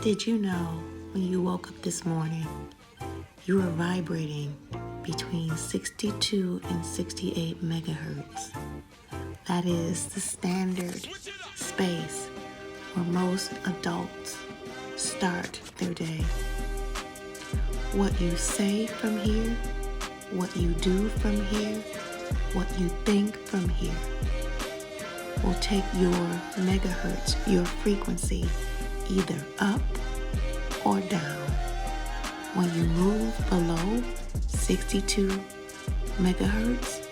Did you know when you woke up this morning, you were vibrating between 62 and 68 megahertz? That is the standard space where most adults start their day. What you say from here, what you do from here, what you think from here will take your megahertz, your frequency, either up or down. When you move below 62 megahertz,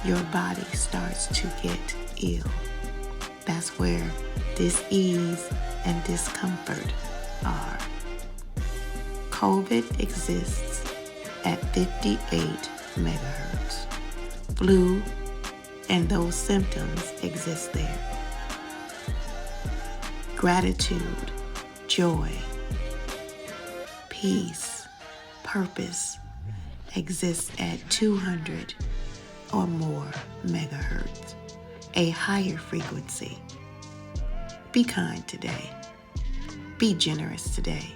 your body starts to get ill. That's where dis-ease and discomfort are. COVID exists at 58 megahertz. Flu and those symptoms exist there. Gratitude, joy, peace, purpose exists at 200 or more megahertz, a higher frequency. Be kind today. Be generous today.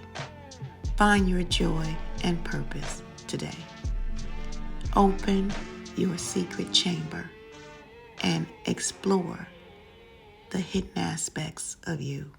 Find your joy and purpose today. Open your secret chamber and explore the hidden aspects of you.